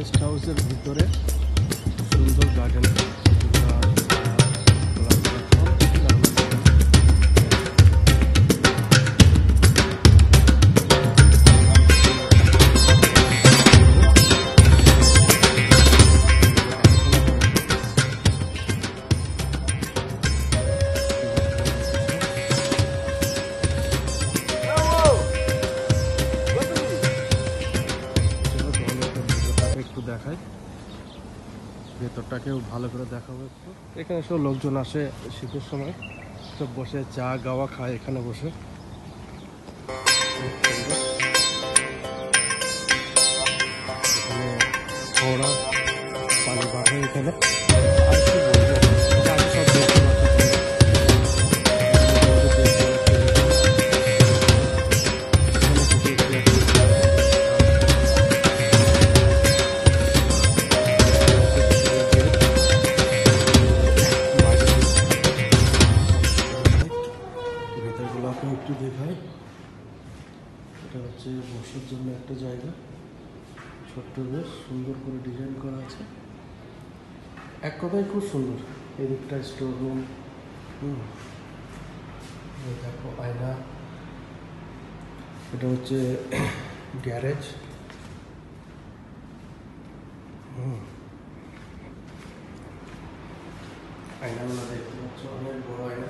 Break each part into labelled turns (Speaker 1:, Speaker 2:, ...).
Speaker 1: Guest হাউসের ভিতরে সুন্দর গার্ডেন। দেখাই ভেতরটাকেও ভালো করে দেখাবো একটু। এখানে সব লোকজন আসে শীতের সময়, সব বসে চা গাওয়া খায় এখানে বসে। এখানে ঘোড়া পানি বাঁধে এখানে। আর কি বলবো, সব দেখতে একটু দেখাই। এটা হচ্ছে বসার জন্য একটা জায়গা, ছোট্ট বেশ সুন্দর করে ডিজাইন করা আছে। এক কথায় খুব সুন্দর। এদিকটা স্টোর রুম, দেখো আয়না। এটা হচ্ছে গ্যারেজ। আয়নাগুলো দেখতে পাচ্ছ, অনেক বড় আয়না।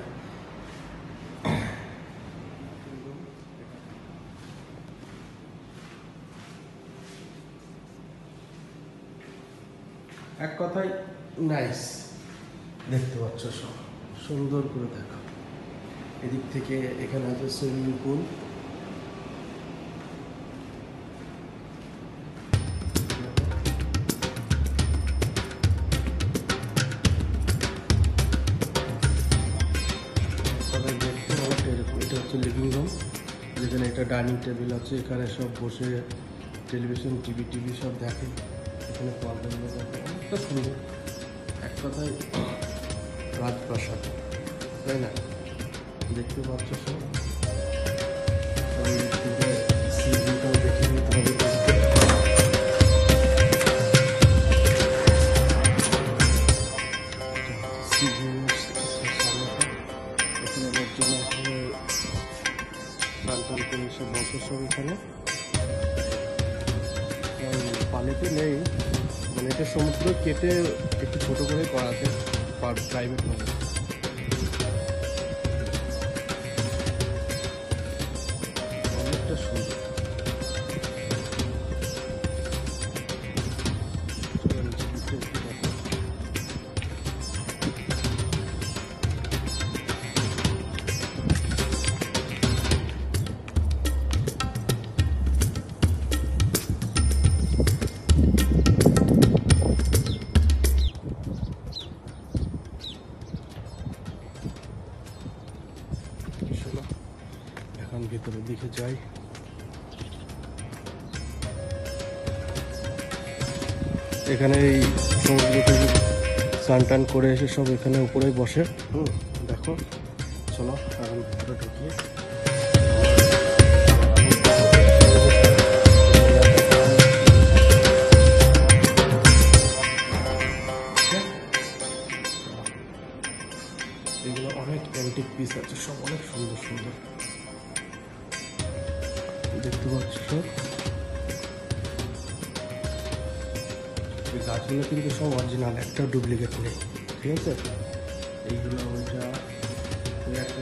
Speaker 1: এক কথায় নাইস, দেখতে পাচ্ছ সব সুন্দর করে দেখো। এদিক থেকে এখানে আছে সুইমিং পুল। এটা হচ্ছে লিভিং রুম, যেখানে একটা ডাইনিং টেবিল আছে। এখানে সব বসে টেলিভিশন টিভি সব দেখে। এখানে পর্দাগুলো দেখে, অনেকটা সুন্দর। এক কথায় রাজপ্রাসাদ, তাই না? দেখতে পাচ্ছ সব। সিভিটাও দেখে নিতে হবে। এখানে লোকজন আসলে স্নান টান করে সব বসে সব এখানে। পানিতে নেই, মানে এটা সমুদ্র কেটে একটু ছোট করে করা আছে প্রাইভেট ভাবে। অনেকটা সুন্দর। এখন ভেতরের দিকে যাই। এখানে এই সমুদ্র থেকে স্নান টান করে এসে সব এখানে উপরেই বসে। দেখো, চলো এখন ভেতরে ঢুকিয়ে। এগুলো অনেক অ্যান্টিক পিস আছে, সব অনেক সুন্দর সুন্দর দেখতে পাচ্ছ সব। এই গাছগুলো কিন্তু সব অরিজিনাল, একটা ডুপ্লিকেট নেই, ঠিক আছে? এইগুলো ওইটা ওই একটা